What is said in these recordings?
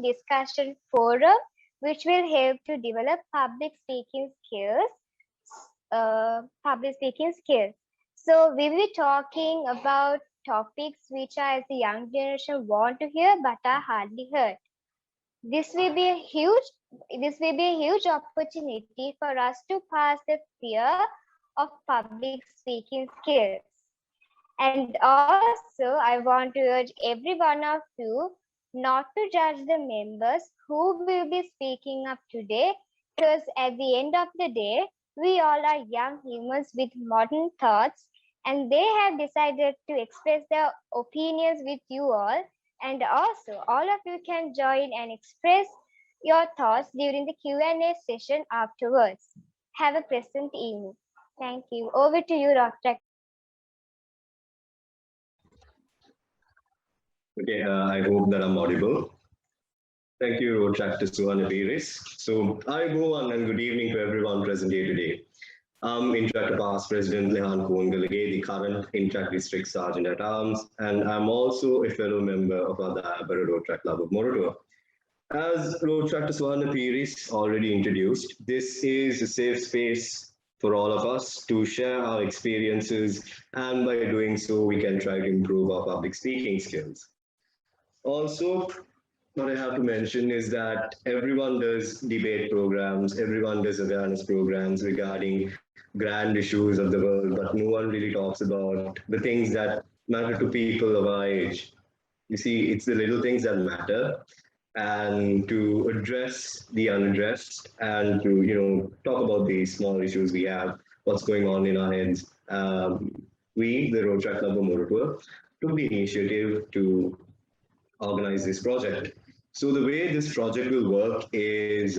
discussion forum which will help to develop public speaking skills. So we will be talking about topics which are as the young generation want to hear but are hardly heard. This will be a huge opportunity for us to pass the fear of public speaking skills. And also, I want to urge every one of you not to judge the members who will be speaking up today, because at the end of the day, we all are young humans with modern thoughts, and they have decided to express their opinions with you all. And also, all of you can join and express your thoughts during the Q&A session afterwards. Have a pleasant evening. Thank you. Over to you, Dr. Okay, I hope that I'm audible. Thank you, Rotaract Suwanapiris. So, hi everyone, and good evening to everyone present here today. I'm Interact Past President Lehan Koongalage, the current Interact District Sergeant at Arms, and I'm also a fellow member of the Rotaract Club of Moratuwa. As Rotaract Suwanapiris already introduced, this is a safe space for all of us to share our experiences, and by doing so, we can try to improve our public speaking skills. Also, what I have to mention is that everyone does debate programs, everyone does awareness programs regarding grand issues of the world, but no one really talks about the things that matter to people of our age. You see, it's the little things that matter, and to address the unaddressed and to talk about these small issues we have, what's going on in our heads. We, the Rotaract Club of Moratuwa, took the initiative to organize this project. So the way this project will work is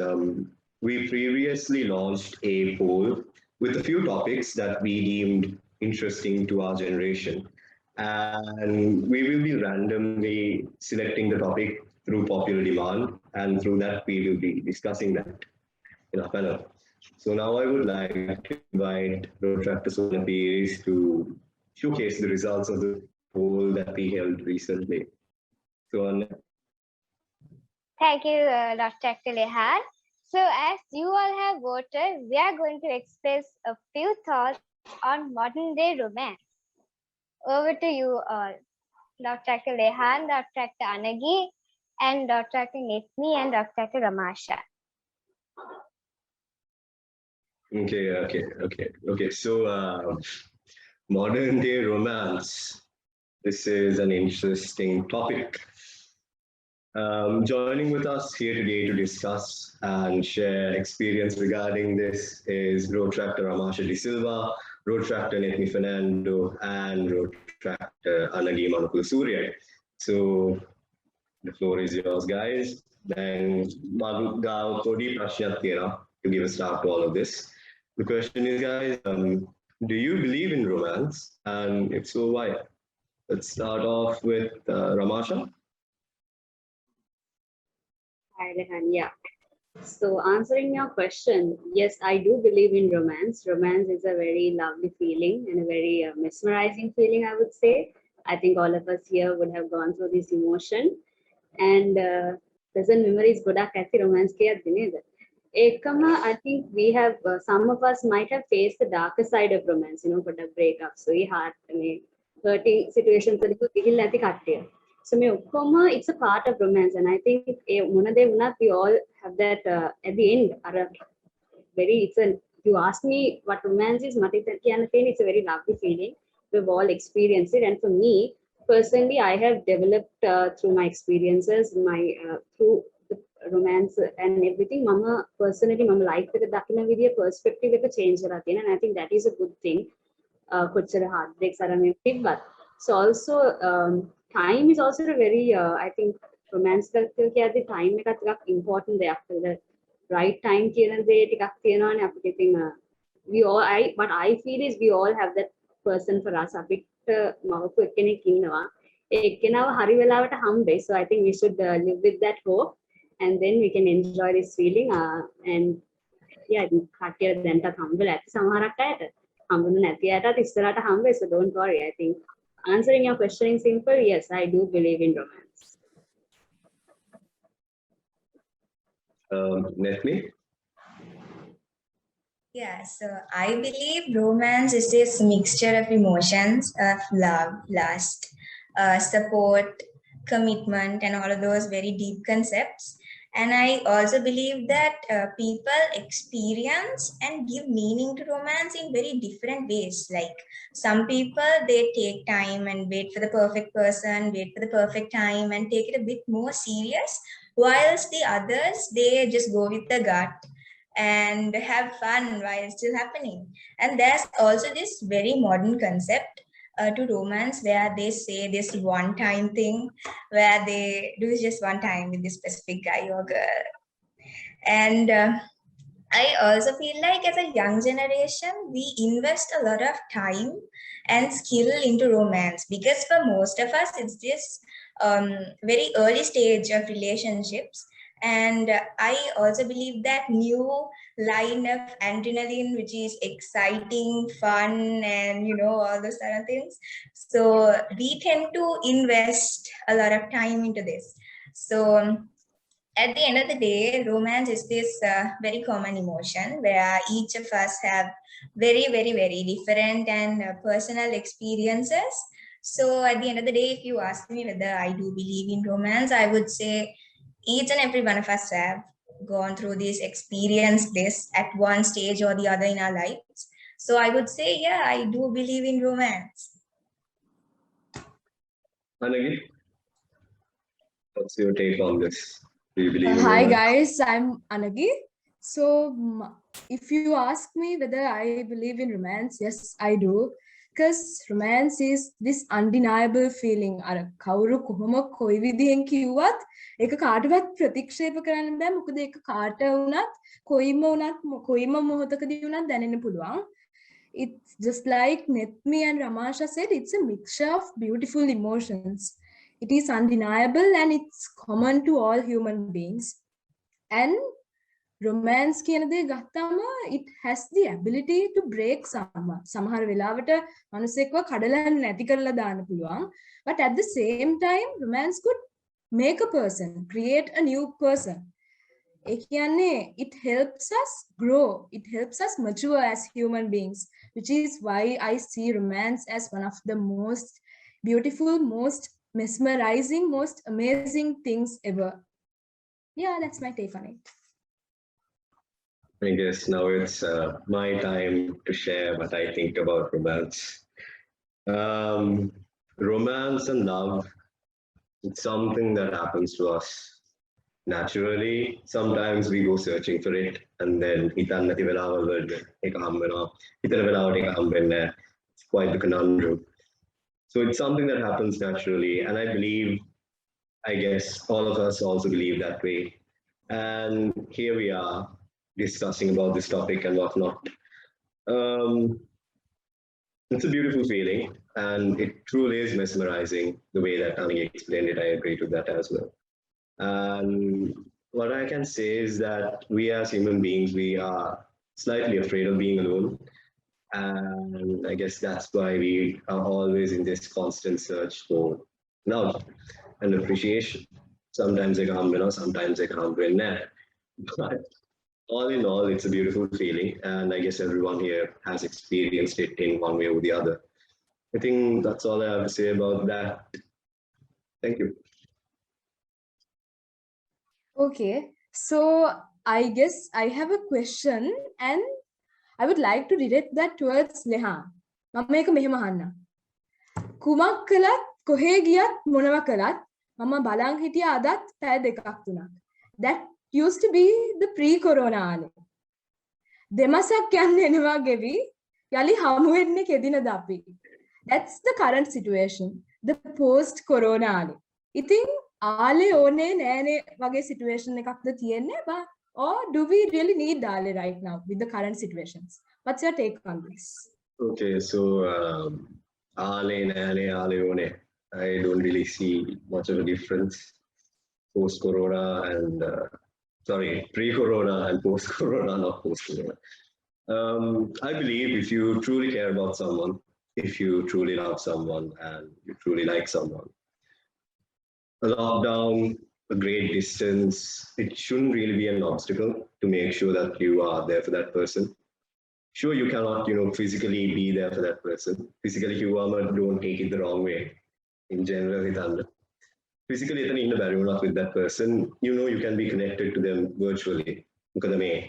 we previously launched a poll with a few topics that we deemed interesting to our generation. And we will be randomly selecting the topic through popular demand, and through that we will be discussing that in our panel. So now I would like to invite Rotaract Suwanapiris to showcase the results of the poll that we held recently. So, Thank you, Dr. Lehan. So as you all have voted, we are going to express a few thoughts on modern day romance. Over to you all, Dr. Lehan, Dr. Anagi, and Dr. Nithni, and Dr. Ramasha. Okay. So, modern day romance. This is an interesting topic. Joining with us here today to discuss and share experience regarding this is Rotaract Ramasha De Silva, Rotaract Nithni Fernando, and Rotaract Anagi Manupulu. So the floor is yours, guys. Then Magal Kodi Prashnatira to give a start to all of this. The question is, guys, do you believe in romance? And if so, why? Let's start off with Ramasha. Hi, Rehan. Yeah. So answering your question, yes, I do believe in romance. Romance is a very lovely feeling and a very mesmerizing feeling, I would say. I think all of us here would have gone through this emotion. And present memories godak athi romance kiyaddi neda. Ekama, I think we have, some of us might have faced the darker side of romance, godak breakups, so heart, hurting situations. So it's a part of romance, and I think we all have that at the end. You ask me what romance is, it's a very lovely feeling. We've all experienced it, and for me personally, I have developed through my experiences, through the romance and everything. Mama personally, mama like the dakina with a perspective with a change, and I think that is a good thing. Heartbreaks are but so also. Time is also a very, I think, romance the time important after the right time. We all, what I feel is we all have that person for us. So I think we should live with that hope, and then we can enjoy this feeling. And yeah, so don't worry. I think answering your question in simple, yes, I do believe in romance. Nethni? Yeah, so I believe romance is this mixture of emotions of love, lust, support, commitment, and all of those very deep concepts. And I also believe that people experience and give meaning to romance in very different ways. Like some people, they take time and wait for the perfect person, wait for the perfect time, and take it a bit more serious. Whilst the others, they just go with the gut and have fun while it's still happening. And there's also this very modern concept to romance where they say this one time thing where they do just one time with this specific guy or girl. And I also feel like as a young generation, we invest a lot of time and skill into romance because for most of us, it's this very early stage of relationships. And I also believe that new line of adrenaline, which is exciting, fun, and all those kind of things. So we tend to invest a lot of time into this. So at the end of the day, romance is this very common emotion where each of us have very, very, very different and personal experiences. So at the end of the day, if you ask me whether I do believe in romance, I would say each and every one of us have gone through this, experienced this at one stage or the other in our lives. So I would say, yeah, I do believe in romance. Anagi, what's your take on this? Do you believe in Hi romance? guys, I'm Anagi. So if you ask me whether I believe in romance, yes, I do. Because romance is this undeniable feeling. අර කවුරු කොහොම කොයි විදිහෙන් කිව්වත් ඒක කාටවත් ප්‍රතික්ෂේප කරන්න බෑ. මොකද ඒක කාට වුණත් කොයිම මොහොතකදී වුණත් දැනෙන්න පුළුවන්. It's just like Nethmi and Ramasha said, it's a mixture of beautiful emotions. It is undeniable and it's common to all human beings. And romance කියන දේ ගත්තම it has the ability to break someone. සමහර වෙලාවට මිනිස්සෙක්ව කඩලා නැති කරලා දාන්න පුළුවන්. But at the same time, romance could make a person, create a new person. ඒ කියන්නේ it helps us grow, it helps us mature as human beings, which is why I see romance as one of the most beautiful, most mesmerizing, most amazing things ever. Yeah, that's my take on it. I guess now it's my time to share what I think about romance. Romance and love, it's something that happens to us naturally. Sometimes we go searching for it and then it's quite the conundrum. So it's something that happens naturally, and I guess all of us also believe that way. And here we are discussing about this topic and whatnot. It's a beautiful feeling, and it truly is mesmerizing the way that Annie explained it. I agree to that as well. And what I can say is that we as human beings, we are slightly afraid of being alone. And I guess that's why we are always in this constant search for love and appreciation. Sometimes they come, sometimes they can't win that. But all in all, it's a beautiful feeling. And I guess everyone here has experienced it in one way or the other. I think that's all I have to say about that. Thank you. Okay, so I guess I have a question and I would like to direct that towards Lehan. මම මේක මෙහෙම අහන්න. කුමක් කළත් කොහේ ගියත් මොනවා කළත් මම බලන් හිටියා අදත් පැය දෙකක් තුනක්. That used to be the pre-corona ආලේ. දෙමසක් යන්න එනවා ගෙවි යලි හමු වෙන්නේ කෙදිනද අපි. That's the current situation, the post-corona ආලේ. ඉතින් ආලේ ඕනේ නෑනේ වගේ situation එකක්ද තියෙන්නේ බා or do we really need ආලේ right now with the current situations? What's your take on this? Okay, so ආලේ නෑනේ ආලේ ඕනේ. I don't really see much of a difference post-corona and pre-corona and post-corona, not post-corona. I believe if you truly care about someone, if you truly love someone and you truly like someone, a lockdown a great distance, it shouldn't really be an obstacle to make sure that you are there for that person. Sure, you cannot, physically be there for that person. Physically, don't take it the wrong way. In general, physically, with that person, you can be connected to them virtually.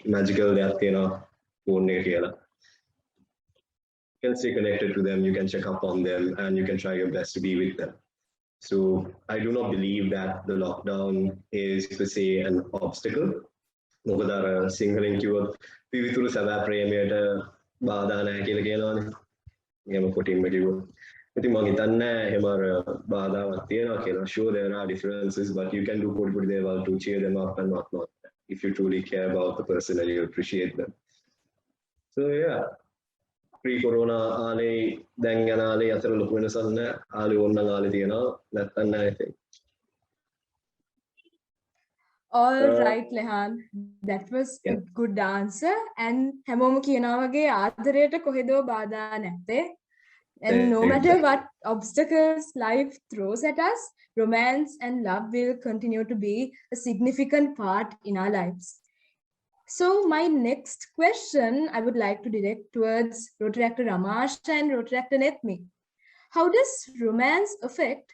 Magical you can stay connected to them, you can check up on them, and you can try your best to be with them. So I do not believe that the lockdown is per se an obstacle. මොකද අර සිංහලෙන් කිව්වොත් පිවිතුරු සදා ප්‍රේමයට බාධා නැහැ කියලා කියනවානේ. එහෙම කොටින්ම කිව්වොත්. ඉතින් මම හිතන්නේ එහෙම අර බාධාවක් තියෙනවා කියලා. Sure, there are differences, but you can do පොඩි දේවල් to cheer them up and whatnot if you truly care about the person and you appreciate them. So yeah, pre-corona ආලේ දැන් යන ආලේ අතර ලොකු වෙනසක් නැහැ. ආලේ ඕනනම් ආලේ තියෙනවා නැත්නම් නැහැ I think. All right, Lehan. That was a good answer. And හැමෝම කියනවා වගේ ආදරයට කොහෙදෝ බාධා නැත්තේ. And no matter what obstacles life throws at us, romance and love will continue to be a significant part in our lives. So my next question I would like to direct towards Rotaract Ramash and Rotaract Netmi. How does romance affect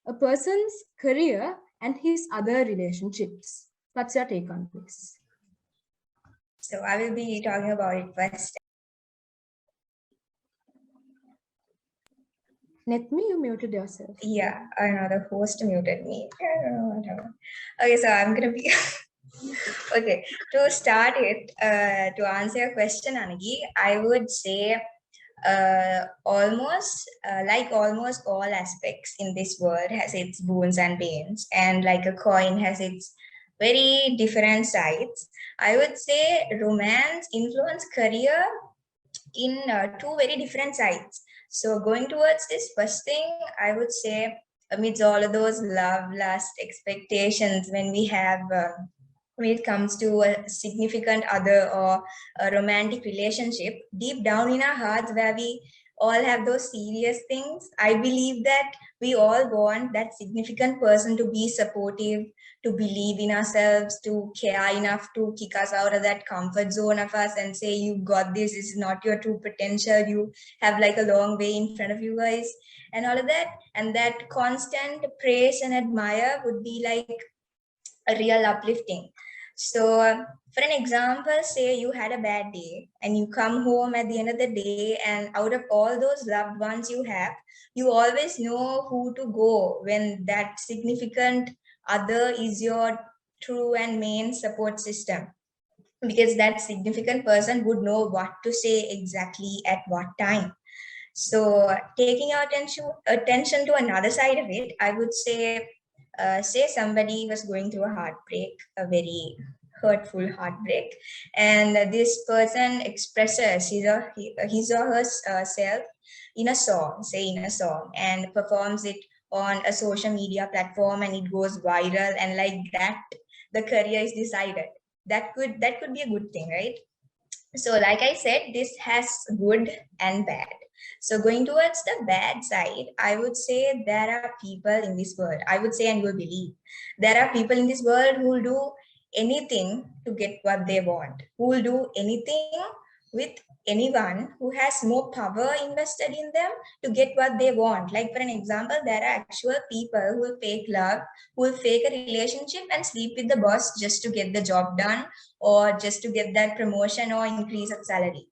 a person's career and his other relationships? What's your take on this? So I will be talking about it first. Netmi, you muted yourself. Yeah, I know the host muted me. I don't know what happened. Okay, so I'm gonna be okay. To start it, to answer your question, Anagi, I would say almost all aspects in this world has its boons and pains, and like a coin has its very different sides. I would say romance influence career in two very different sides. So going towards this first thing, I would say amidst all of those love, lust, expectations when we have when it comes to a significant other or a romantic relationship, deep down in our hearts where we all have those serious things, I believe that we all want that significant person to be supportive, to believe in ourselves, to care enough to kick us out of that comfort zone of us and say, you got this is not your true potential, you have like a long way in front of you guys and all of that. And that constant praise and admire would be like a real uplifting. So for an example, say you had a bad day and you come home at the end of the day, and out of all those loved ones you have, you always know who to go when that significant other is your true and main support system, because that significant person would know what to say exactly at what time. So taking our attention to another side of it, I would say somebody was going through a heartbreak, a very hurtful heartbreak, and this person expresses his or herself in a song, and performs it on a social media platform, and it goes viral, and like that the career is decided. That could be a good thing, right? So like I said, this has good and bad. So going towards the bad side, I would say there are people in this world, I would say, and you will believe, there are people in this world who will do anything to get what they want, who will do anything with anyone who has more power invested in them to get what they want. Like for an example, there are actual people who will fake love, who will fake a relationship and sleep with the boss just to get the job done, or just to get that promotion or increase of salary.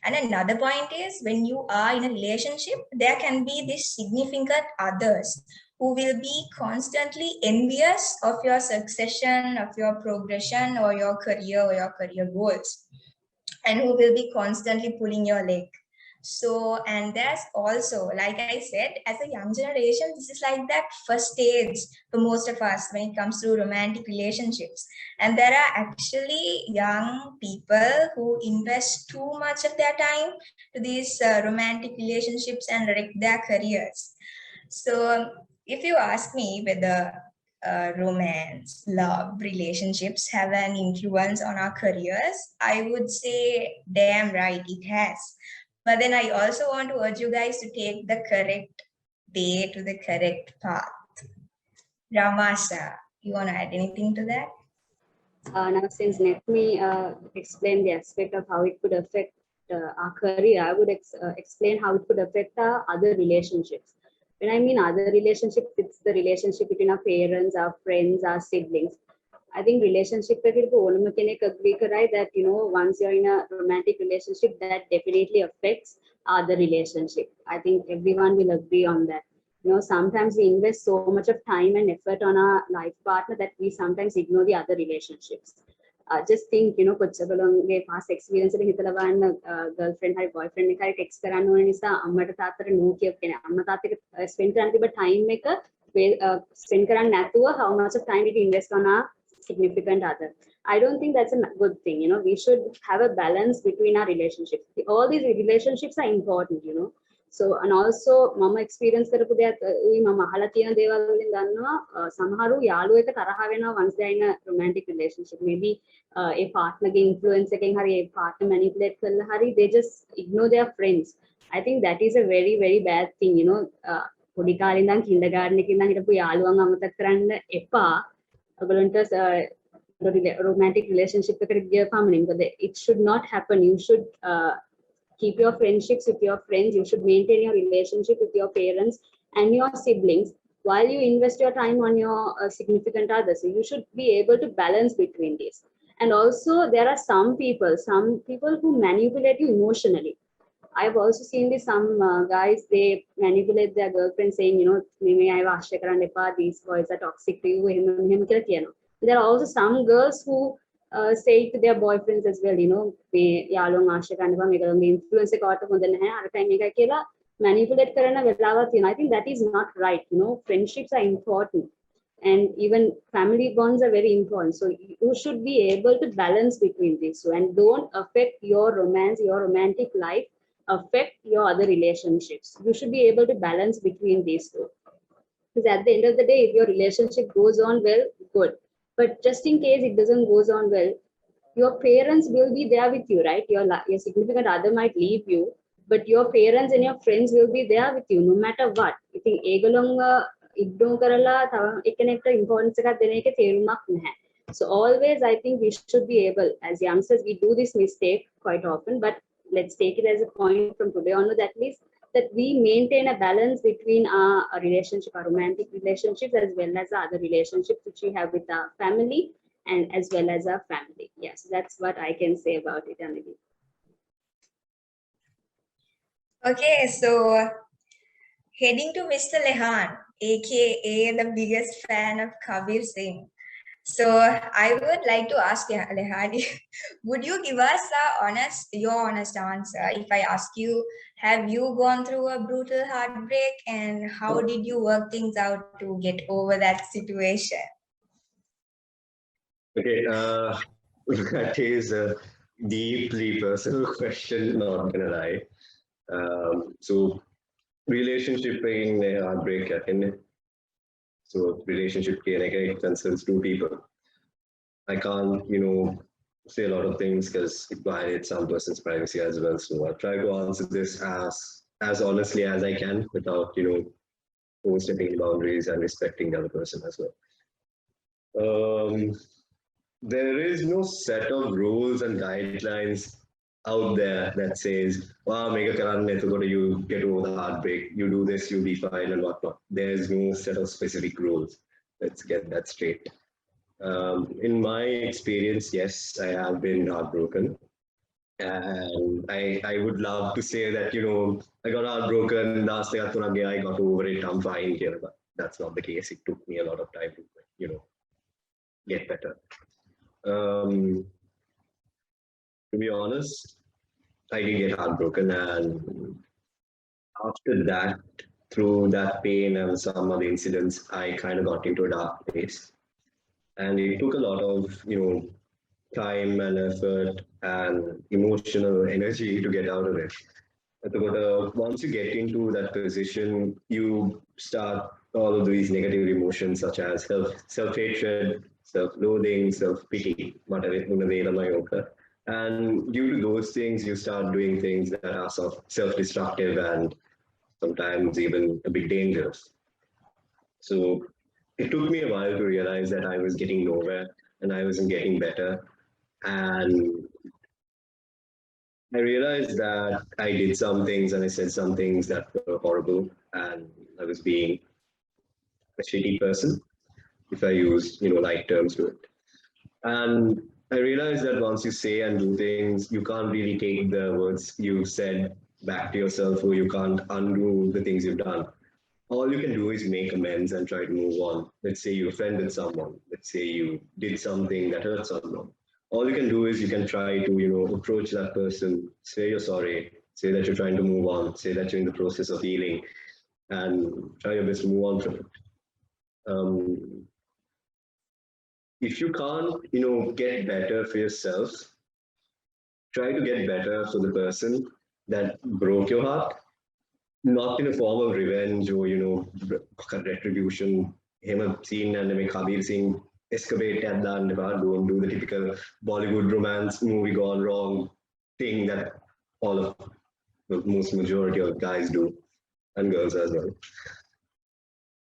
And another point is, when you are in a relationship, there can be these significant others who will be constantly envious of your succession, of your progression, or your career goals, and who will be constantly pulling your leg. So, and there's also, like I said, as a young generation, this is like that first stage for most of us when it comes to romantic relationships. And there are actually young people who invest too much of their time to these romantic relationships and wreck their careers. So if you ask me whether romance, love, relationships have an influence on our careers, I would say damn right it has. But then I also want to urge you guys to take the correct way to the correct path. Ramasha, You want to add anything to that? Now, since let me explain the aspect of how it could affect our career, I would explain how it could affect our other relationships. When I mean other relationships, it's the relationship between our parents, our friends, our siblings. I think relationship agree that once you're in a romantic relationship, that definitely affects other relationship. I think everyone will agree on that. Sometimes we invest so much of time and effort on our life partner that we sometimes ignore the other relationships. Just think, කොච්චරලගේ past experience එක හිතලා බලන්න girlfriend හරි boyfriend එක හරි text කරන්න ඕන නිසා අම්මට තාත්තට no කියප කෙනෙක් අම්මා තාත්තා එක spend කරන්න තිබ්බ time එක spend කරන්න නැතුව how much of time did you invest on our significant other? I don't think that's a good thing. We should have a balance between our relationships. All these relationships are important, So, and also, mama experience කරපු දෙයක් මම අහලා තියෙන දේවල් වලින් දන්නවා සමහරු යාළුවෝ එක තරහ වෙනවා once they're in a romantic relationship. Maybe a partner ගේ influence එකෙන් හරි a partner manipulate කරලා හරි they just ignore their friends. I think that is a very very bad thing, පොඩි කාලේ ඉඳන් kindergarten එකේ ඉඳන් හිටපු යාළුවන් අමතක කරන්න එපා. ඔයගොල්ලන්ට romantic relationship එකට ගිය පමණින් මොකද it should not happen. You should keep your friendships with your friends. You should maintain your relationship with your parents and your siblings while you invest your time on your significant others. So you should be able to balance between these. And also there are some people who manipulate you emotionally. I've also seen this, some guys, they manipulate their girlfriend saying, these boys are toxic to you. There are also some girls who say to their boyfriends as well, influence manipulate karana වෙලාවක් තියෙනවා. I think that is not right. Friendships are important and even family bonds are very important. So you should be able to balance between these two and don't affect your romance, your romantic life, affect your other relationships. You should be able to balance between these two. Because at the end of the day, if your relationship goes on well, good. But just in case it doesn't goes on well, your parents will be there with you, right? Your significant other might leave you, but your parents and your friends will be there with you no matter what. I think ඒගොල්ලෝන්ව ignore කරලා තව එක්කෙනෙක්ට importance එකක් දෙන එකේ තේරුමක් නැහැ. So always I think we should be able, as youngsters, we do this mistake quite often, but let's take it as a point from today onwards at least, that we maintain a balance between our relationship, our romantic relationships, as well as our other relationships which we have with our family and as well as our family. Yes, that's what I can say about it, Anili. Okay, so heading to Mr. Lehan, aka the biggest fan of Kabir Singh. So I would like to ask Lehan, would you give us your honest answer if I ask you, have you gone through a brutal heartbreak and how did you work things out to get over that situation? Okay, that is a deeply personal question, not gonna lie. So relationship in heartbreak, so relationship concerns two people. I can't, say a lot of things because it violates some person's privacy as well. So I'll try to answer this as honestly as I can without, overstepping boundaries and respecting the other person as well. There is no set of rules and guidelines out there that says, you get over the heartbreak, you do this, you'll be fine and whatnot. There's no set of specific rules. Let's get that straight. In my experience, yes, I have been heartbroken. And I would love to say that, I got heartbroken, last thing I got over it, I'm fine here, but that's not the case. It took me a lot of time to, get better. To be honest, I did get heartbroken, and after that, through that pain and some other incidents, I kind of got into a dark place. And it took a lot of, time and effort and emotional energy to get out of it. But once you get into that position, you start all of these negative emotions such as self-hatred, self-loathing, self-pity, and due to those things, you start doing things that are self-destructive and sometimes even a bit dangerous. So it took me a while to realize that I was getting nowhere and I wasn't getting better. And I realized that I did some things and I said some things that were horrible, and I was being a shitty person, if I use, light terms to it. And I realized that once you say and do things, you can't really take the words you've said back to yourself, or you can't undo the things you've done. All you can do is make amends and try to move on. Let's say you offended someone. Let's say you did something that hurt someone. All you can do is you can try to, approach that person, say you're sorry, say that you're trying to move on, say that you're in the process of healing, and try your best to move on from it. If you can't, get better for yourself, try to get better for the person that broke your heart, not in a form of revenge or, retribution. Hema scene and make Kabir Singh excavate at the don't do the typical Bollywood romance movie gone wrong thing that all of the most majority of guys do, and girls as well.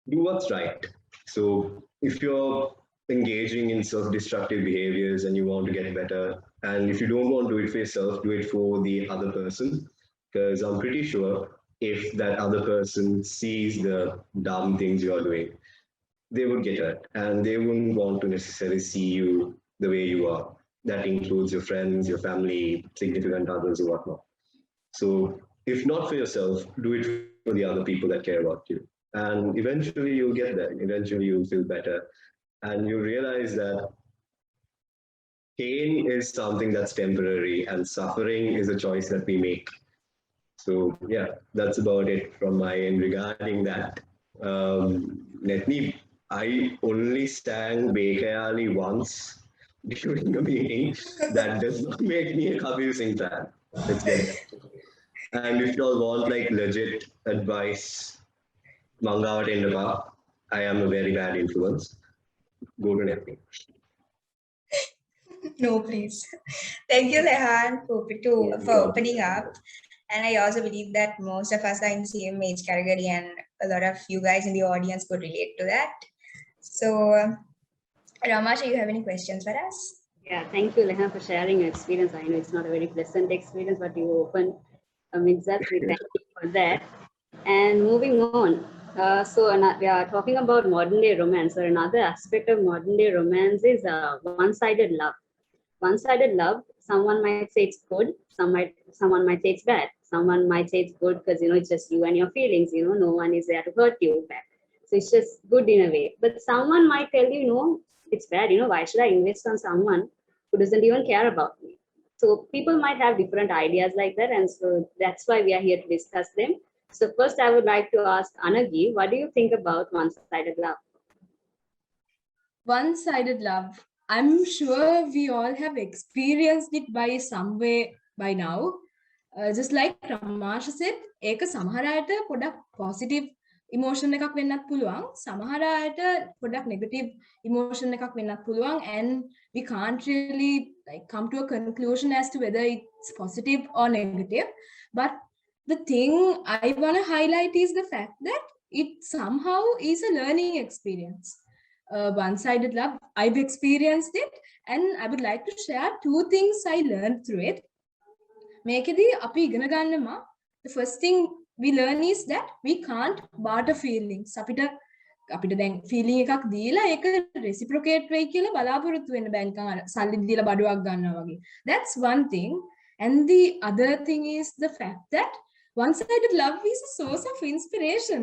Do what's right. So if you're engaging in self-destructive behaviors and you want to get better, and if you don't want to do it for yourself, do it for the other person, because I'm pretty sure if that other person sees the dumb things you're doing, they would get hurt and they wouldn't want to necessarily see you the way you are. That includes your friends, your family, significant others, or whatnot. So if not for yourself, do it for the other people that care about you. And eventually you'll get there. Eventually you'll feel better. And you realize that pain is something that's temporary and suffering is a choice that we make. So yeah, that's about it from my end regarding that. Netni, I only sang Bekayali once during a meeting. That does not make me a Kabir Singh fan. Let's get that. And if you all want like legit advice, Mangavat Endava, I am a very bad influence. Go to Netni. No, please. Thank you, Lehan, for opening up. And I also believe that most of us are in the same age category, and a lot of you guys in the audience could relate to that. So, Ramasha, you have any questions for us? Yeah, thank you, Lehan, for sharing your experience. I know it's not a very pleasant experience, but you opened amidst us. We thank you for that. And moving on, we are talking about modern day romance. So another aspect of modern day romance is one-sided love. One-sided love, someone might say it's good, someone might say it's bad. Someone might say it's good because it's just you and your feelings, no one is there to hurt you back. So it's just good in a way. But someone might tell you, no, it's bad, why should I invest on someone who doesn't even care about me? So people might have different ideas like that, and so that's why we are here to discuss them. So first I would like to ask Anagi, what do you think about one-sided love? One-sided love. I'm sure we all have experienced it by some way by now. Just like Ramasha said, ඒක සමහර අයට පොඩක් positive emotion එකක් වෙන්නත් පුළුවන්. සමහර අයට පොඩක් negative emotion එකක් වෙන්නත් පුළුවන්, and we can't really come to a conclusion as to whether it's positive or negative. But the thing I want to highlight is the fact that it somehow is a learning experience. One-sided love, I've experienced it, and I would like to share two things I learned through it. මේකෙදී අපි ඉගෙන ගන්නවා, the first thing we learn is that we can't barter feelings. අපිට දැන් feeling එකක් දීලා ඒක reciprocate වෙයි කියලා බලාපොරොත්තු වෙන්න බෑ, නිකන් අර සල්ලි දීලා බඩුවක් ගන්නවා වගේ. That's one thing. And the other thing is the fact that one-sided love is a source of inspiration.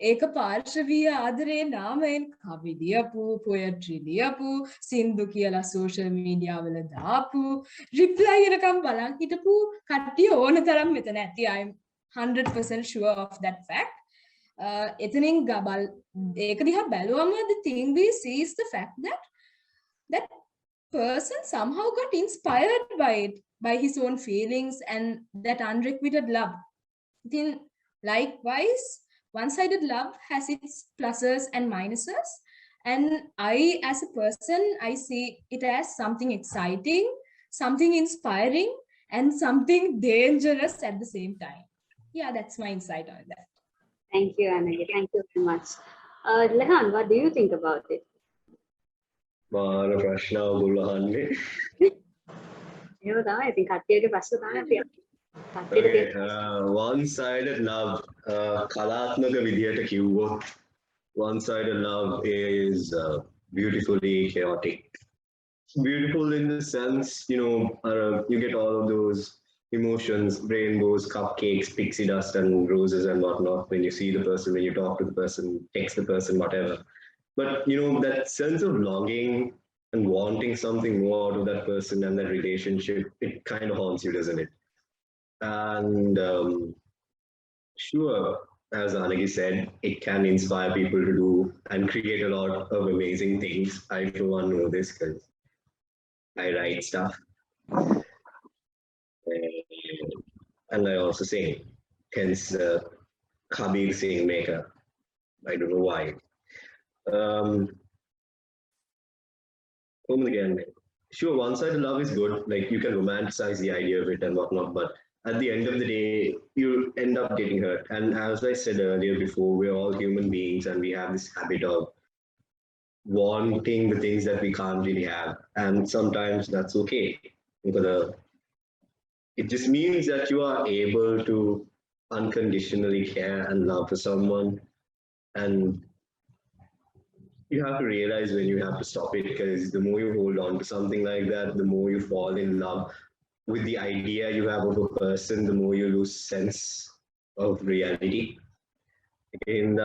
ඒක පාර්ශවීය ආදරේ නාමයෙන් කවි ලියපු, poetry ලියපු, සින්දු කියලා social media වල දාපු, reply එකකම් බලන් හිටපු කට්ටිය ඕන තරම් මෙතන ඇති. I'm 100% sure of that fact. එතනින් ඒක දිහා බැලුවම the thing we see is the fact that that person somehow got inspired by it, by his own feelings and that unrequited love. Then likewise, one-sided love has its pluses and minuses, and I as a person, I see it as something exciting, something inspiring, and something dangerous at the same time. Yeah, that's my insight on that. Thank you, Anagi. Thank you very much. Lehan, what do you think about it? මාර ප්‍රශ්නාව ඔයගොල්ලෝ අහන්නේ. එහෙම තමයි. ඉතින් කට්ටියගේ ප්‍රශ්න තමයි අපි කට්ටියට Okay, තියෙන one-sided love, කලාත්මක විදියට කිව්වොත්, one-sided love is beautifully chaotic. Beautiful in the sense, you get all of those emotions, rainbows, cupcakes, pixie dust, and roses and whatnot when you see the person, when you talk to the person, text the person, whatever. But that sense of longing and wanting something more out of that person and that relationship, it kind of haunts you, doesn't it? And sure, as Anagi said, it can inspire people to do and create a lot of amazing things. I for one know this because I write stuff. And I also sing. Hence, Kabir Singh Maker. I don't know why. Again, sure, one-sided love is good. Like you can romanticize the idea of it and whatnot, but at the end of the day, you end up getting hurt. And as I said earlier before, we're all human beings and we have this habit of wanting the things that we can't really have. And sometimes that's okay. Because it just means that you are able to unconditionally care and love for someone. And you have to realize when you have to stop it, because the more you hold on to something like that, the more you fall in love with the idea you have of a person, the more you lose sense of reality. In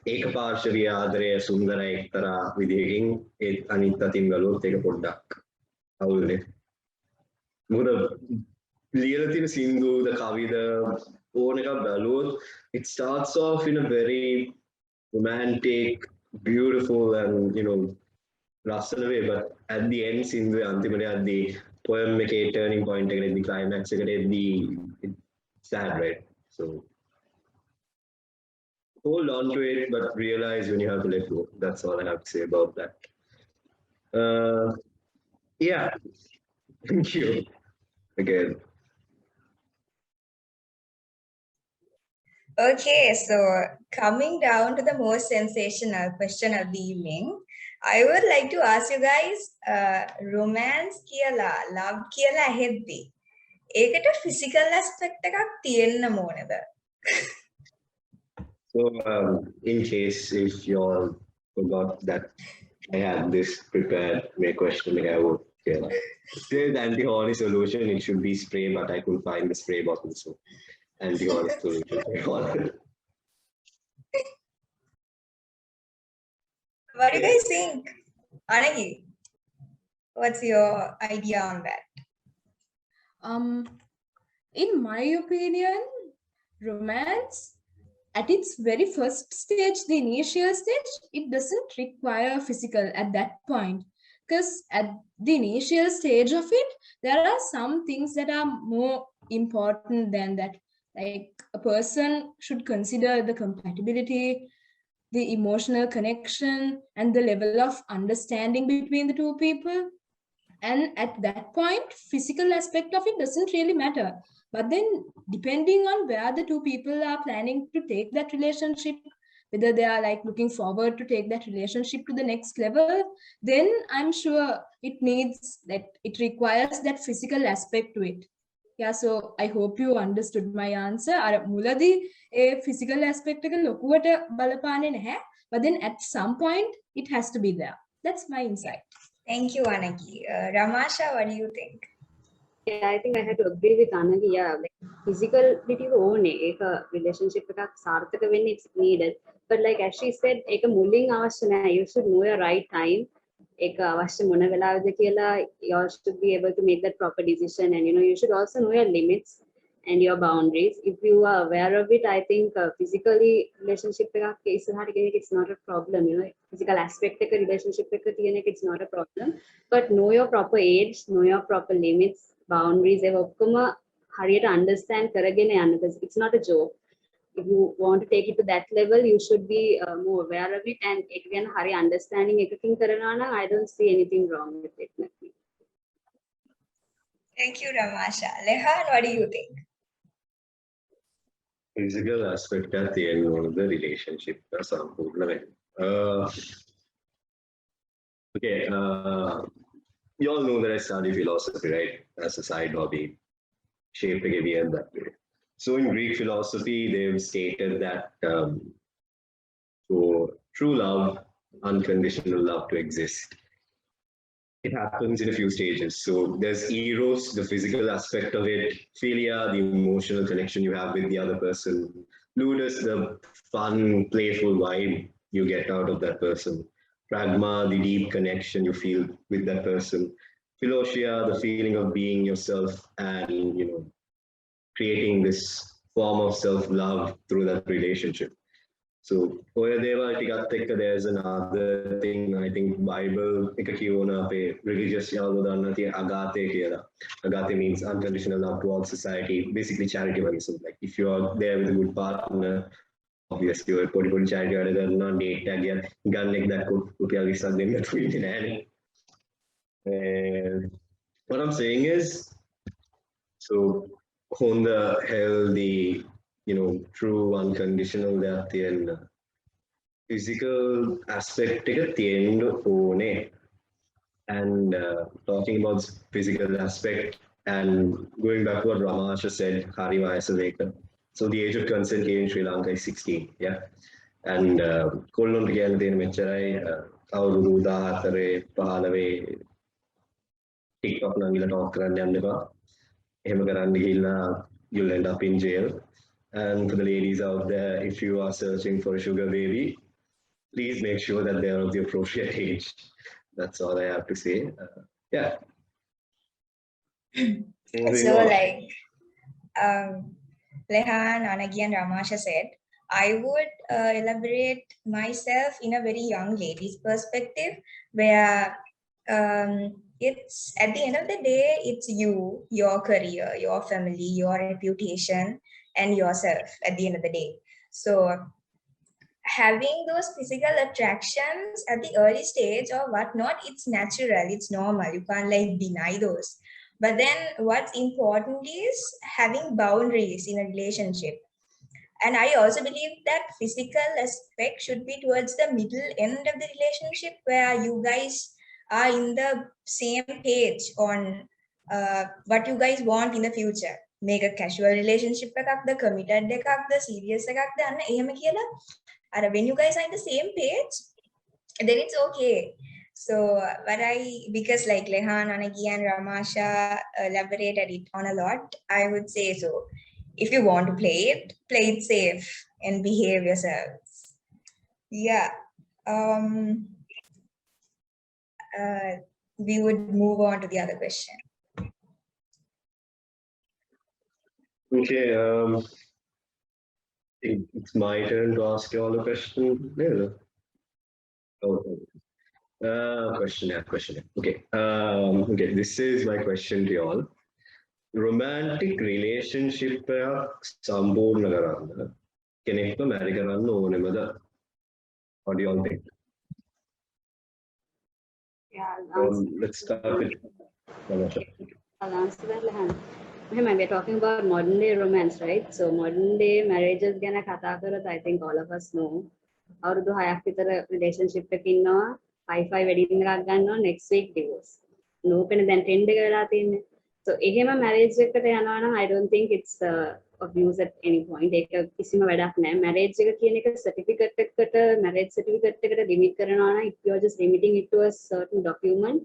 ඒක පාර්ශවීය ආදරය සුන්දර එක්තරා විදිහකින් ඒ අනිත් අතින් ගලුවොත් ඒක පොඩ්ඩක් අවුල්නේ. මොකද ලියලා තියෙන සින්දුද කවිද ඕන එකක් බලුවොත් it starts off in a very romantic, beautiful and ලස්සන way, but at the end සින්දුවේ අන්තිමට යද්දී poem එකේ turning point එකට එද්දී climax එකට එද්දී it's sad, right? So hold on to it, but realize when you have to let go. That's all I have to say about that. Yeah, thank you again. Okay, so coming down to the most sensational question of the evening, I would like to ask you guys, romance කියලා, love කියලා ඇහෙද්දී ඒකට physical aspect එකක් තියෙන්න ඕනද? So, in case if you all forgot that I had this prepared, my question I would say the anti-horny solution, it should be spray, but I couldn't find the spray bottle, so anti-horny solution. What do you guys think? Anagi, what's your idea on that? In my opinion, romance at its very first stage, the initial stage, it doesn't require physical at that point. Because at the initial stage of it, there are some things that are more important than that. Like a person should consider the compatibility, the emotional connection, and the level of understanding between the two people. And at that point, physical aspect of it doesn't really matter. But then depending on where the two people are planning to take that relationship, whether they are like looking forward to take that relationship to the next level, then I'm sure it requires that physical aspect to it. Yeah, so I hope you understood my answer. අර මුලදී ඒ physical aspect එක ලොකුවට බලපාන්නේ නැහැ. But then at some point, it has to be there. That's my insight. Thank you, Anagi. Ramasha, what do you think? Yeah, I think I had to agree with Anagi. Yeah, like physicality ඕනේ. ඒක relationship එකක් සාර්ථක වෙන්න it's needed. But like as she said, ඒක මුලින් අවශ්‍ය නැහැ. You should know your right time. ඒක අවශ්‍ය මොන වෙලාවද කියලා you all should be able to make that proper decision, and you should also know your limits and your boundaries. If you are aware of it, I think physically relationship එකක් ඉස්සරහට ගෙන it's not a problem. Physical aspect එක relationship එක තියෙන එක it's not a problem. But know your proper age, know your proper limits, boundaries. ඒක ඔක්කොම හරියට understand කරගෙන යන්න, because it's not a joke. If you want to take it to that level, you should be more aware of it, and again, hari understanding එකකින් කරනවා නම් I don't see anything wrong with it. Thank you, Ramasha. Lehan, what do you think? physical aspect at the end of the relationship. Okay, you all know that I study philosophy, right? As a side hobby, shaped again that way. So in Greek philosophy, they've stated that for true love, unconditional love to exist, it happens in a few stages. So there's eros, the physical aspect of it, philia, the emotional connection you have with the other person, ludus, the fun, playful vibe you get out of that person, pragma, the deep connection you feel with that person, philosia, the feeling of being yourself and creating this form of self-love through that relationship. So there's another thing I think Bible religious agate. Agate means unconditional love towards society, basically charity. Like if you are there with a good partner, obviously you're putting charity not date again, gun like that could be something that we did. And what I'm saying is, so on the healthy, true unconditional that the physical aspect at the end and talking about physical aspect and going back to what Ramasha said, Hari Vayasa. So the age of consent here in Sri Lanka is 16, yeah. And Kolon again the Mecharai, Auru Hatare, Pahalave, TikTok Nangila talk and Yamdeva, Hemagaran you'll end up in jail. And for the ladies out there, if you are searching for a sugar baby, please make sure that they're of the appropriate age. That's all I have to say. Yeah. So like Lehan, Anagi and Ramasha said, I would elaborate myself in a very young lady's perspective where it's at the end of the day, it's you, your career, your family, your reputation, and yourself at the end of the day. So having those physical attractions at the early stage or whatnot, it's natural, it's normal. You can't like deny those. But then what's important is having boundaries in a relationship. And I also believe that physical aspect should be towards the middle end of the relationship where you guys are in the same page on what you guys want in the future. Make a casual relationship එකක්ද committed එකක්ද serious එකක්ද අන්න එහෙම කියලා අර when you guys are in the same page then it's okay. So because like Lehan, Anagi and Ramasha elaborated it on a lot, I would say so. If you want to play it safe and behave yourselves. Yeah. We would move on to the other question. Okay. It's my turn to ask you all a question. Yeah. Oh, question. Okay. Okay. This is my question to you all. Romantic relationship සම්පූර්ණ කරන්න කෙනෙක්ව marry කරන්න ඕනෙමද? What do you all think? Yeah, let's start with Ramasha. I'll answer that, Lehan. We're talking about modern day romance, right? So modern day marriages ගැන කතා කරත් I think all of us know. අවුරුදු 6ක් විතර relationship එකක ඉන්නවා, 5 wedding එකක් ගන්නවා, next week divorce. නෝකනේ දැන් trend එක වෙලා තියෙන්නේ. So එහෙම marriage එකට යනවා නම් I don't think it's of use at any point. ඒක කිසිම වැඩක් නැහැ. Marriage එක කියන එක certificate එකකට marriage certificate එකට limit කරනවා නම් if you are just limiting it to a certain document,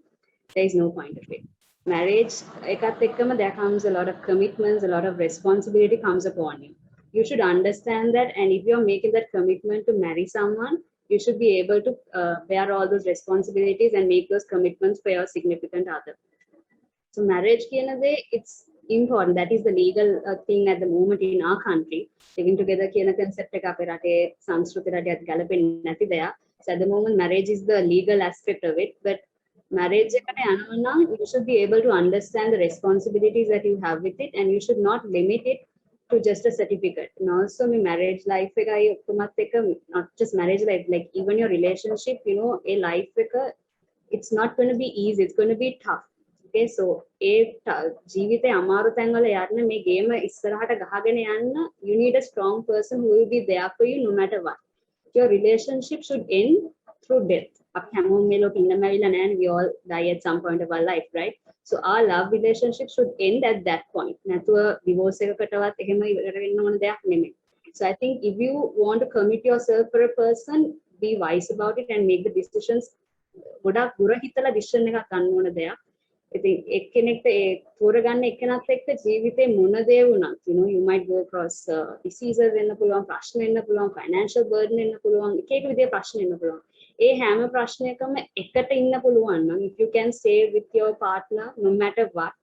there is no point of it. Marriage එකත් එක්කම there comes a lot of commitments, a lot of responsibility comes upon you. You should understand that, and if you are making that commitment to marry someone, you should be able to bear all those responsibilities and make those commitments for your significant other. So marriage, it's important. That is the legal thing at the moment in our country. Living together, concept there. So at the moment, marriage is the legal aspect of it. But marriage, you should be able to understand the responsibilities that you have with it, and you should not limit it to just a certificate. And also, marriage life, not just marriage life, like even your relationship, a life, it's not going to be easy. It's going to be tough. Okay, so ජීවිතේ අමාරු තැන්වල යන්න මේ ගේම ඉස්සරහට ගහගෙන යන්න you need a strong person who will be there for you no matter what. Your relationship should end through death. අපි හැමෝම මේ ලෝකෙ ඉන්නම ඇවිල්ලා නැහැ. We all die at some point of our life, right? So our love relationship should end at that point. නැතුව divorce එකකටවත් එහෙම ඉවර වෙන්න ඕන දෙයක් නෙමෙයි. So I think if you want to commit yourself for a person, be wise about it and make the decisions. ගොඩක් දුර හිතලා decision එකක් ගන්න ඕන දෙයක්. ඉතින් එක්කෙනෙක්ට ඒ තෝරගන්න එක්කෙනත් එක්ක ජීවිතේ මොන දේ වුණත්, you know, you might go across diseases වෙන්න පුළුවන්, ප්‍රශ්න වෙන්න පුළුවන්, financial burden වෙන්න පුළුවන්, එක එක විදිහේ ප්‍රශ්න වෙන්න පුළුවන්. ඒ හැම ප්‍රශ්නයකම එකට ඉන්න පුළුවන් නම්, if you can stay with your partner no matter what,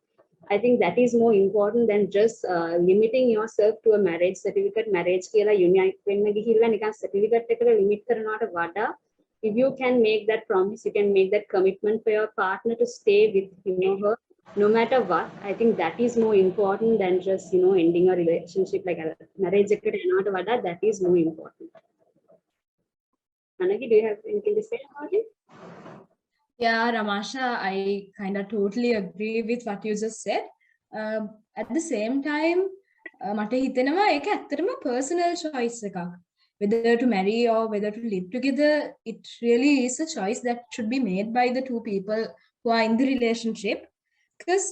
I think that is more important than just limiting yourself to a marriage certificate. Marriage කියලා unite වෙන්න ගිහිල්ලා නිකන් certificate එකට limit කරනවට වඩා, if you can make that promise, you can make that commitment for your partner to stay with him or her no matter what. I think that is more important than just, you know, ending a relationship like a marriage එකට යනවට වඩා, that is more important. Anagi, do you have anything to say about it? Yeah, Ramasha, I kind of totally agree with what you just said. At the same time, මට හිතෙනවා ඒක ඇත්තටම personal choice එකක්. Whether to marry or whether to live together, it really is a choice that should be made by the two people who are in the relationship. Because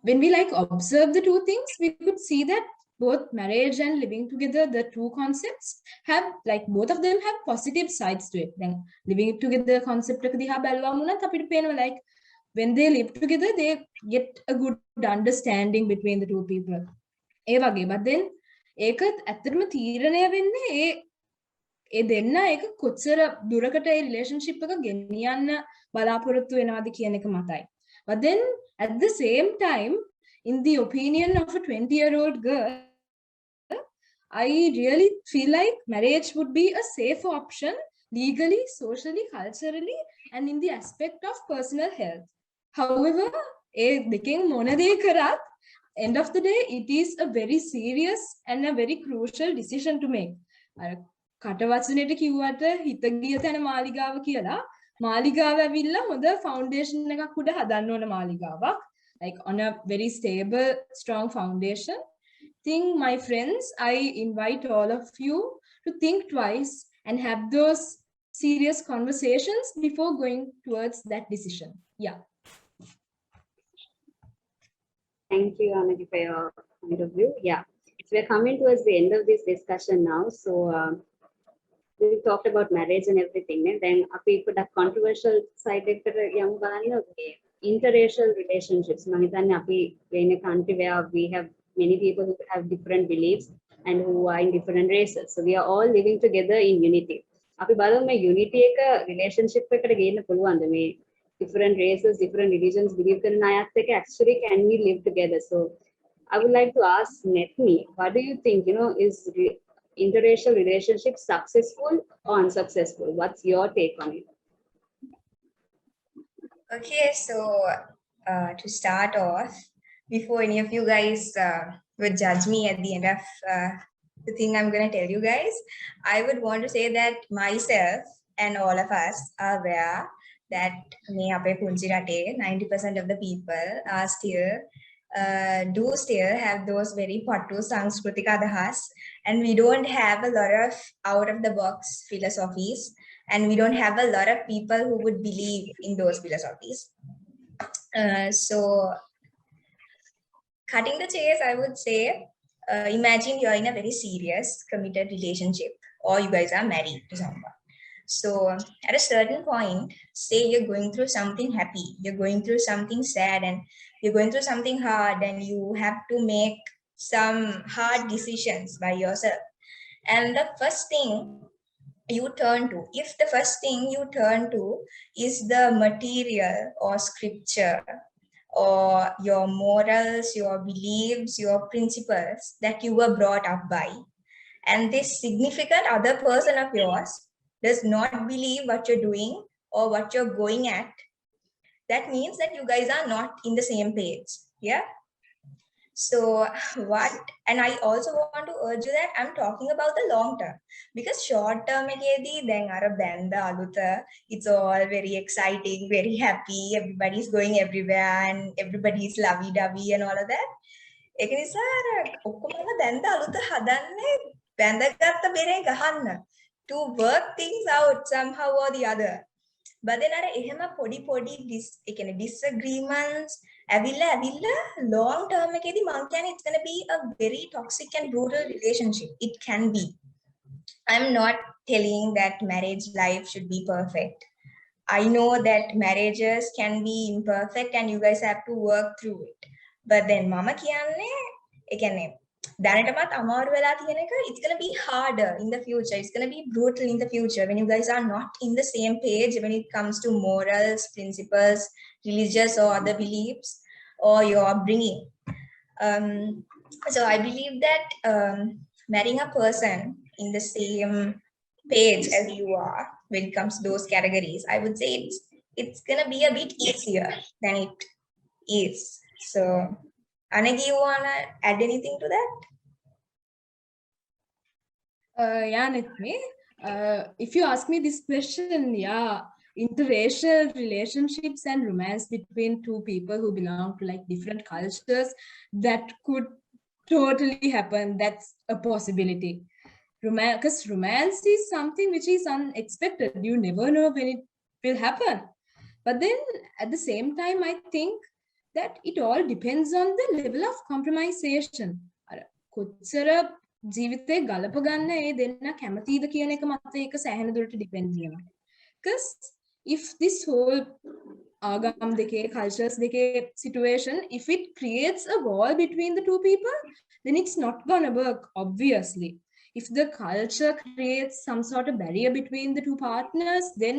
when we like observe the two things, we could see that both marriage and living together, the two concepts have, like, both of them have positive sides to it. Then living together concept එක දිහා බලුවම උනත් අපිට පේනවා, like, when they live together, they get a good understanding between the two people. ඒ වගේ. But then ඒක ඇත්තටම තීරණය වෙන්නේ ඒ දෙන්න ඒක කොච්චර දුරකට ඒ relationship එක ගෙනියන්න බලාපොරොත්තු වෙනවද කියන එක මතයි. But then at the same time, in the opinion of a 20-year-old girl, I really feel like marriage would be a safer option legally, socially, culturally, and in the aspect of personal health. However, දෙකෙන් මොන දේ කරත්, end of the day, it is a very serious and a very crucial decision to make. කටවචනෙට කිව්වට හිත ගිය තැන මාලිගාව කියලා, මාලිගාව ඇවිල්ලා හොඳ foundation එකක් උඩ හදන්න ඕන මාලිගාවක්, like on a very stable, strong foundation. Think, my friends, I invite all of you to think twice and have those serious conversations before going towards that decision. Yeah. Thank you, Anagi, for your point of view. Yeah, so we're coming towards the end of this discussion now. So we talked about marriage and everything. And then we put a controversial side of interracial relationships. In a country where we have many people who have different beliefs and who are in different races. So we are all living together in unity. අපි බලමු මේ unity එක relationship එකට ගේන්න පුළුවන්ද? මේ different races, different religions believe කරන අයත් එක්ක actually can we live together? So I would like to ask Netmi, what do you think, you know, is interracial relationship successful or unsuccessful? What's your take on it? Okay, so to start off, before any of you guys would judge me at the end of the thing I'm going to tell you guys, I would want to say that myself and all of us are aware that 90% of the people are still do still have those very patu sanskritika adahas, and we don't have a lot of out of the box philosophies, and we don't have a lot of people who would believe in those philosophies. So cutting the chase, I would say, imagine you're in a very serious committed relationship, or you guys are married to someone. So at a certain point, say you're going through something happy, you're going through something sad, and you're going through something hard, and you have to make some hard decisions by yourself. And the first thing you turn to, if the first thing you turn to is the material or scripture or your morals, your beliefs, your principles that you were brought up by, and this significant other person of yours does not believe what you're doing or what you're going at, that means that you guys are not in the same page. Yeah. So what, and I also want to urge you that I'm talking about the long term, because short term then ara banda aluta, it's all very exciting, very happy, everybody's going everywhere and everybody's lovey dovey and all of that. ඒක නිසා අර ඔක්කොම දැන්ද අලුත හදන්නේ බැඳගත්ත බෙරේ ගහන්න to work things out somehow or the other. But then අර එහෙම පොඩි ඒ කියන්නේ disagreements ඇවිල්ලා long term එකේදී මං කියන්නේ it's going to be a very toxic and brutal relationship. It can be. I'm not telling that marriage life should be perfect. I know that marriages can be imperfect and you guys have to work through it. But then mama කියන්නේ ඒ කියන්නේ දැනටමත් අමාරු වෙලා තියෙන එක, it's going to be harder in the future. It's going to be brutal in the future when you guys are not in the same page when it comes to morals, principles, religious or other beliefs or your upbringing. So I believe that marrying a person in the same page as you are when it comes to those categories, I would say it's going to be a bit easier than it is. So Anagi, you want to add anything to that? Yeah, Nitmi. If you ask me this question, yeah, interracial relationships and romance between two people who belong to like different cultures, that could totally happen. That's a possibility. Because romance is something which is unexpected. You never know when it will happen. But then at the same time, I think that it all depends on the level of compromisation. කොච්චර ජීවිතේ ගලප ගන්න ඒ දෙන්න කැමතිද කියන එක මත ඒක සෑහෙන දුරට ඩිපෙන්ඩ් වෙනවා. Because if this whole ආගම් දෙකේ cultures දෙකේ situation, if it creates a wall between the two people, then it's not gonna work, obviously. If the culture creates some sort of barrier between the two partners, then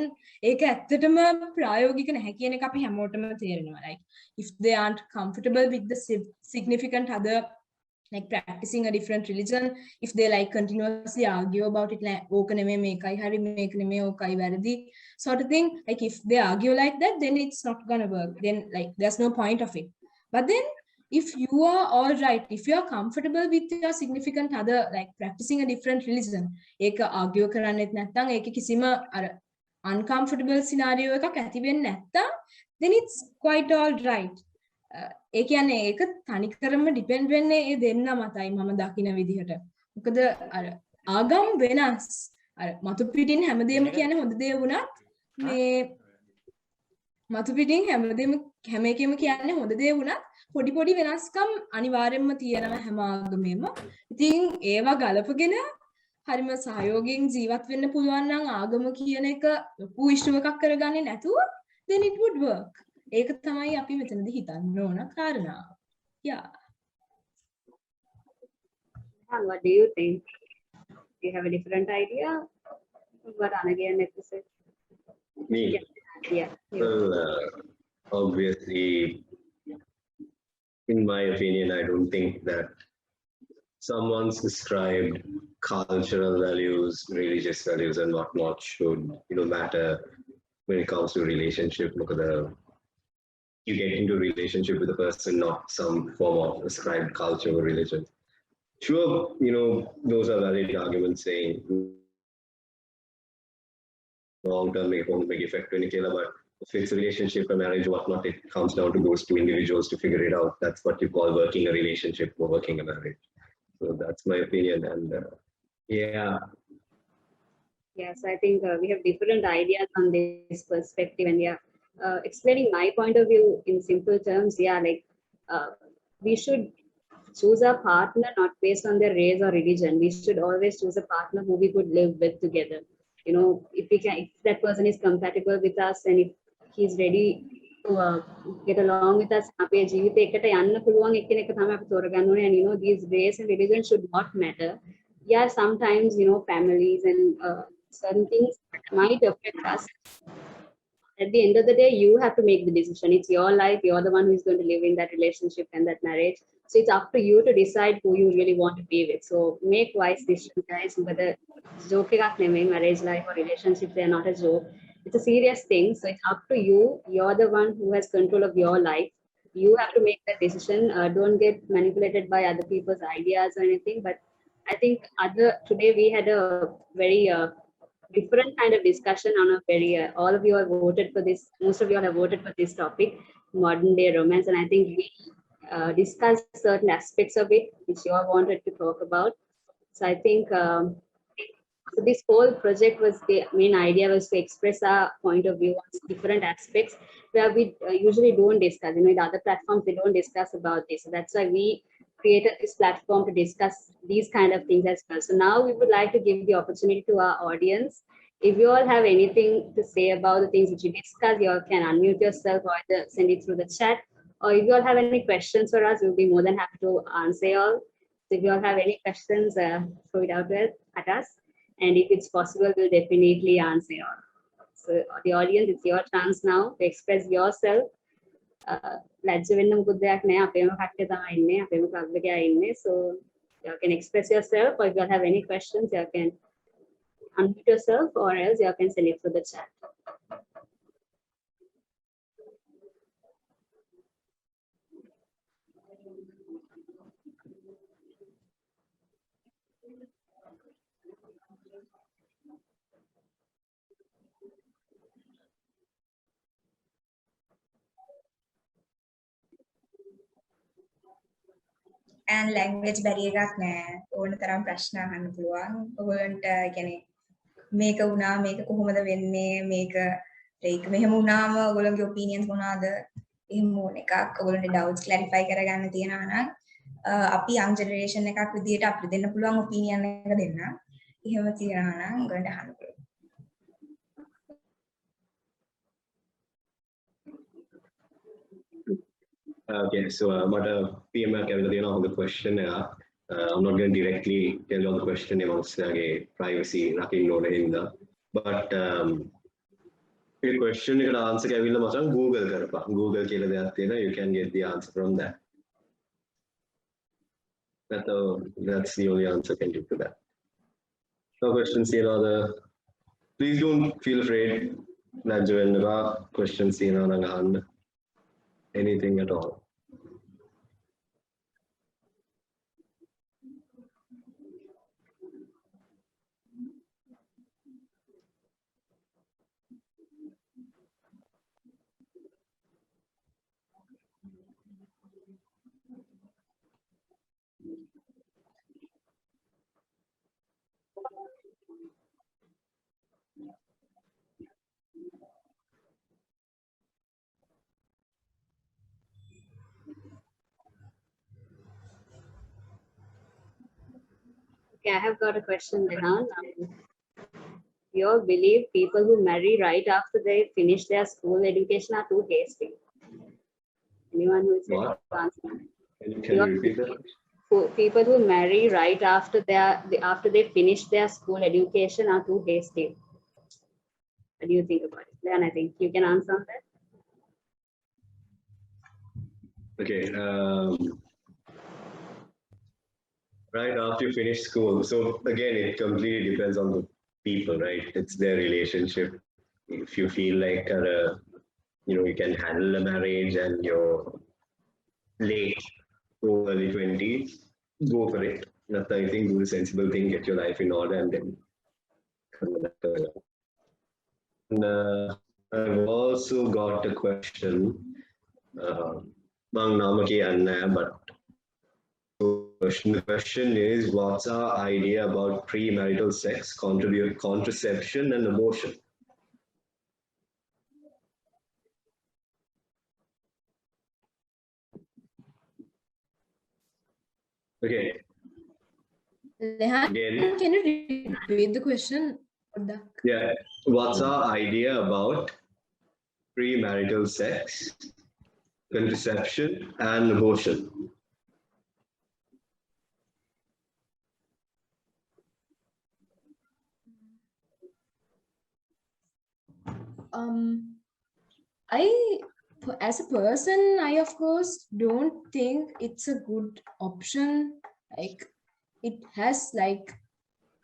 ඒක ඇත්තටම ප්‍රායෝගික නැහැ කියන එක අපි හැමෝටම තේරෙනවා. Like if they aren't comfortable with the significant other, like practicing a different religion, if they like continuously argue about it, like ඕක නෙමෙයි මේකයි හරි මේක නෙමෙයි ඕකයි වැරදි sort of thing, like if they argue like that, then it's not gonna work. Then like there's no point of it. But then if you are all right, if you are comfortable with your significant other, like practicing a different religion, ඒක argue කරන්නෙත් නැත්නම් ඒක කිසිම අර uncomfortable scenario එකක් ඇති වෙන්නේ නැත්නම්, then it's quite all right. ඒ කියන්නේ ඒක තනිකරම ඩිපෙන්ඩ් වෙන්නේ ඒ දෙන්න මතයි මම දකින විදිහට. මොකද අර ආගම් වෙනස්. අර මතු පිටින් හැමදේම කියන්නේ හොඳ දේ වුණත් මේ මතු පිටින් හැම එකෙම කියන්නේ හොඳ දේ වුණත් පොඩි වෙනස්කම් අනිවාර්යෙන්ම තියෙනවා හැම ආගමෙම. ඉතින් ඒවා ගලපගෙන හරිම සහයෝගයෙන් ජීවත් වෙන්න පුළුවන් නම් ආගම කියන එක ලොකු ඉෂ්ටු එකක් කරගන්නේ නැතුව, then it would work. ඒක තමයි අපි මෙතනදී හිතන්න ඕන කාරණාව. Yeah. What do you think? Do you have a different idea? What Anagyan had to say? Me? Yeah. Well, obviously, in my opinion, I don't think that someone's described cultural values, religious values, and whatnot should, matter when it comes to relationship. Look at you get into a relationship with a person, not some form of ascribed culture or religion. Sure, those are valid arguments saying long-term won't make effect to any killer, but if it's a relationship, a marriage, whatnot, it comes down to those two individuals to figure it out. That's what you call working a relationship or working a marriage. So that's my opinion. And yeah. Yes, I think we have different ideas on this perspective. And yeah, explaining my point of view in simple terms, yeah, like we should choose a partner not based on their race or religion. We should always choose a partner who we could live with together. If that person is compatible with us and if he's ready to get along with us, and these race and religion should not matter. Yeah, sometimes families and certain things might affect us. At the end of the day, you have to make the decision. It's your life. You're the one who's going to live in that relationship and that marriage. So it's up to you to decide who you really want to be with. So make wise decisions, guys. Whether marriage life or relationships, they're not a joke. It's a serious thing. So it's up to you. You're the one who has control of your life. you have to make that decision. Don't get manipulated by other people's ideas or anything. But I think today we had a very different kind of discussion on a very all of you have voted for this. Most of you all have voted for this topic, modern day romance, and I think we discussed certain aspects of it which you all wanted to talk about. So I think. So this whole project was the main idea was to express our point of view on different aspects where we usually don't discuss. You know, the other platforms they don't discuss about this. So that's why we created this platform to discuss these kind of things as well. So now we would like to give the opportunity to our audience. If you all have anything to say about the things which we discussed, you all can unmute yourself or either send it through the chat. Or if you all have any questions for us, we'll be more than happy to answer you all. So if you all have any questions, throw it out there at us. And if it's possible, we'll definitely answer you all. So the audience, it's your chance now to express yourself. ලැජ්ජ වෙන්න මොකුත් දෙයක් නෑ අපේම කට්ටිය තමයි ඉන්නේ අපේම ක්ලබ් එකේ ඉන්නේ so you can express yourself or if you have any questions you can unmute yourself or else you can send it through the chat. and language barrier එකක් නෑ ඕන තරම් ප්‍රශ්න අහන්න පුළුවන් ඔයගොල්ලන්ට කියන්නේ මේක වුණා මේක කොහොමද වෙන්නේ මේක like මෙහෙම වුණාම ඔයගොල්ලන්ගේ opinions මොනවාද එහෙම ඕන එකක් ඔයගොල්ලන්ට doubts clarify කරගන්න තියෙනවා නම් අපි young generation එකක් විදියට අපිට දෙන්න පුළුවන් opinion එක දෙන්න එහෙම තියනවා නම් ඔයගොල්ලන්ට අහන්න පුළුවන්. Okay, so මට PM එකක් ඇවිල්ලා තියෙනවා හොඳ question එකක්. I'm not going to directly tell you all the question amongst the privacy රකින්න ඕනේ හින්දා. But මේ question එකට answer එක ඇවිල්ලා මචං Google කරපන්. Google කියලා දෙයක් තියෙනවා. You can get the answer from that. That's the only answer I can give to that. No questions here or the please don't feel afraid. ලැජ්ජ වෙන්න එපා. Questions තියෙනවා නම් අහන්න. Anything at all. Okay, I have got a question, Rehan. You all believe people who marry right after they finish their school education are too hasty? Anyone who is ready to answer? Can you repeat that? People who marry right after they finish their school education are too hasty. What do you think about it? Then I think you can answer on that. Okay. Right after you finish school. So again, it completely depends on the people, right? It's their relationship. If you feel like you can handle a marriage and you're late or early 20s, go for it. That's, I think, do the sensible thing, get your life in order, and then come back. And I've also got a question. But the question is, what's our idea about premarital sex, contraception, and abortion? Okay. Lehan, Again, can you repeat the question? yeah. What's our idea about premarital sex, contraception, and abortion? As a person, I of course don't think it's a good option. Like it has like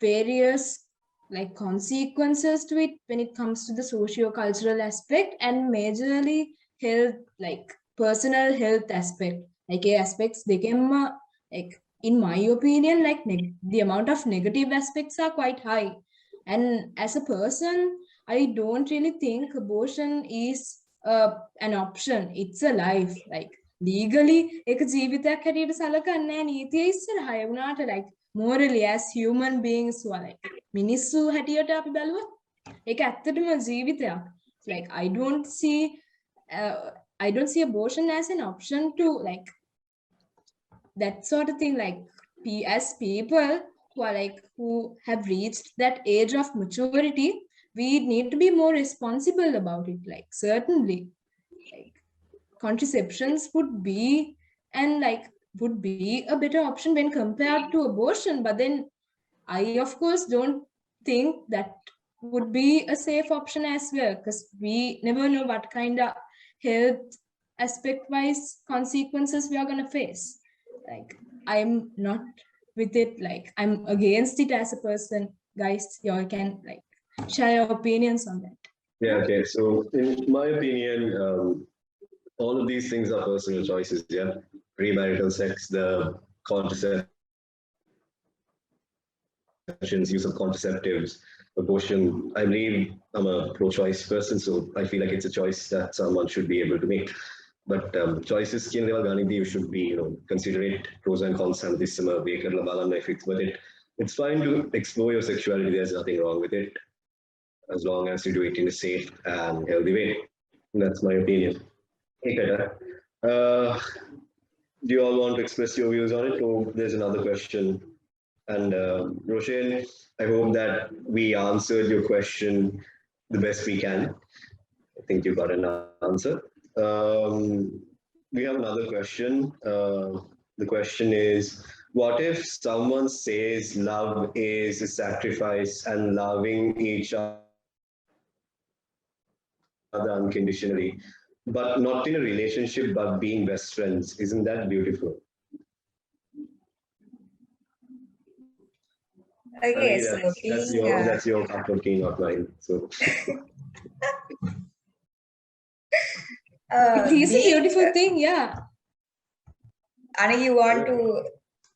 various like consequences to it when it comes to the socio-cultural aspect and majorly health, like personal health aspect. Like aspects they can like in my opinion, like the amount of negative aspects are quite high. And as a person, I don't really think abortion is an option. It's a life. Like legally, එක ජීවිතයක් හැටියට සලකන්නේ නැහැ නීතිය ඉස්සරහා. ඒ වුණාට like morally as human beings who are like මිනිස්සු හැටියට අපි බැලුවොත් ඒක ඇත්තටම ජීවිතයක්. Like I don't see abortion as an option to like that sort of thing. Like as people who are like who have reached that age of maturity, we need to be more responsible about it. Like certainly like contraceptions would be a better option when compared to abortion, but then I of course don't think that would be a safe option as well, because we never know what kind of health aspect wise consequences we are going to face. Like I'm not with it, like I'm against it as a person. Guys, you all can like share your opinions on that. Yeah, okay. So in my opinion, all of these things are personal choices. Yeah, premarital sex, the contraceptions, use of contraceptives, abortion. I believe I'm a pro-choice person, so I feel like it's a choice that someone should be able to make. But choices කියන දේවල් ගන්නදී you should be, consider it, pros and cons හැමතිස්සම weigh කරලා බලන්න if it's worth it. It's fine to explore your sexuality. There's nothing wrong with it, as long as you do it in a safe and healthy way. That's my opinion. Do you all want to express your views on it, or there's another question? And Roshan, I hope that we answered your question the best we can. I think you got an answer. We have another question. The question is, what if someone says love is a sacrifice and loving each other unconditionally, but not in a relationship, but being best friends? Isn't that beautiful? Okay, so that's your cup of tea, not mine. So it is a beautiful thing, yeah. Anna, you want to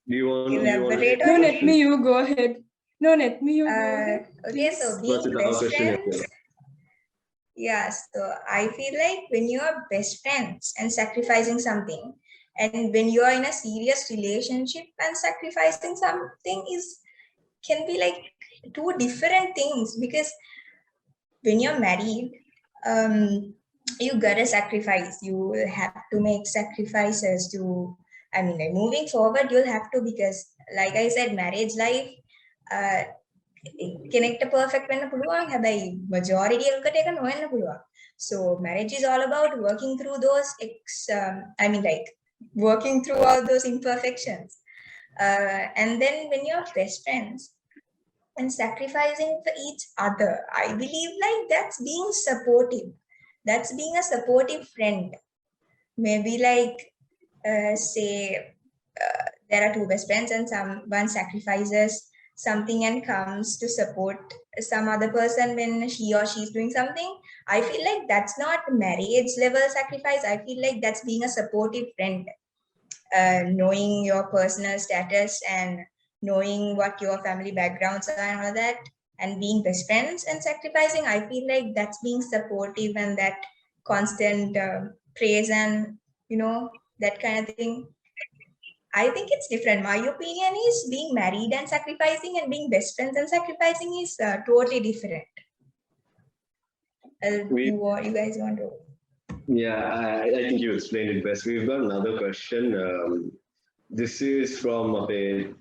elaborate? No, let me you go ahead. No, let me you go ahead. Okay, so being best friends. Yeah, so I feel like when you are best friends and sacrificing something, and when you are in a serious relationship and sacrificing something can be like two different things. Because when you're married, you gotta sacrifice. You will have to make sacrifices to, I mean, like moving forward, you'll have to, because like I said, marriage life, කෙනෙක්ට perfect වෙන්න පුළුවන්, හැබැයි majority එකකට ඒක නොවෙන්න පුළුවන්. So marriage is all about working through those working through all those imperfections. And then when you're best friends and sacrificing for each other, I believe like that's being supportive. That's being a supportive friend. Maybe like say there are two best friends and one sacrifices something and comes to support some other person when he or she is doing something. I feel like that's not marriage level sacrifice. I feel like that's being a supportive friend, knowing your personal status and knowing what your family backgrounds are and all that, and being best friends and sacrificing. I feel like that's being supportive and that constant praise and that kind of thing. I think it's different. My opinion is being married and sacrificing and being best friends and sacrificing is totally different. You guys want to? Yeah, I think you explained it best. We've got another question. This is from a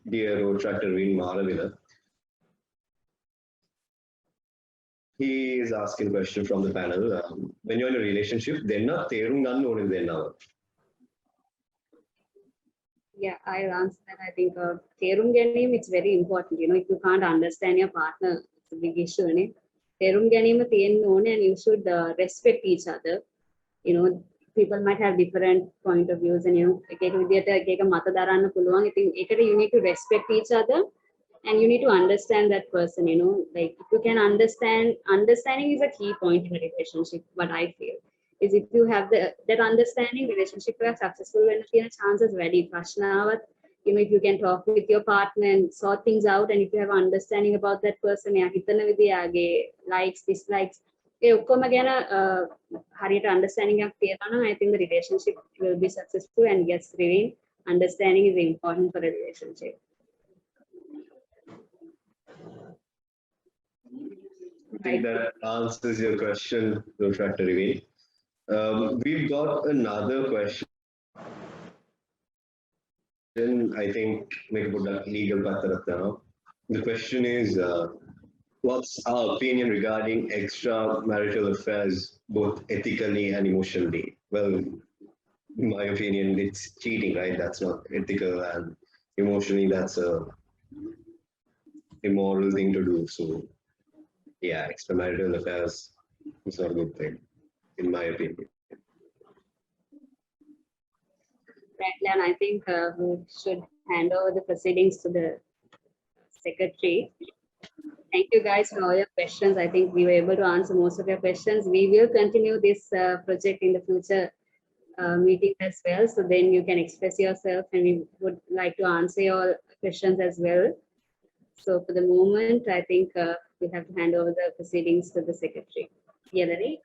dear Rotaract in Moratuwa. He is asking a question from the panel. When you're in a relationship, they're not තේරුම් ගන්න ඕනේ දෙන්නව. Yeah, I'll answer that. I think තේරුම් ගැනීම, it's very important. If you can't understand your partner, it's a big issue. තේරුම් ගැනීම තියෙන්න ඕනේ, and you should respect each other. People might have different point of views, and එක විදියට එක මත දරන්න පුළුවන්. ඉතින් ඒකට you need to respect each other and you need to understand that person. Like if you can understanding is a key point in a relationship, what I feel. is if you have that understanding, relationship is successful when the chances very prashnavat. If you can talk with your partner and sort things out, and if you have understanding about that person, likes, dislikes, understanding of I think the relationship will be successful. And yes, really, understanding is important for a relationship. I think that answers your question, Rotaract. We've got another question. I think make a legal path. The question is, what's our opinion regarding extramarital affairs, both ethically and emotionally? Well, in my opinion, it's cheating, right? That's not ethical, and emotionally, that's a immoral thing to do. So, yeah, extramarital affairs is not a good thing, in my opinion. Right, and I think we should hand over the proceedings to the secretary. Thank you guys for all your questions. I think we were able to answer most of your questions. We will continue this project in the future meeting as well. So then you can express yourself, and we would like to answer your questions as well. So for the moment, I think we have to hand over the proceedings to the secretary. Yeah, Larry?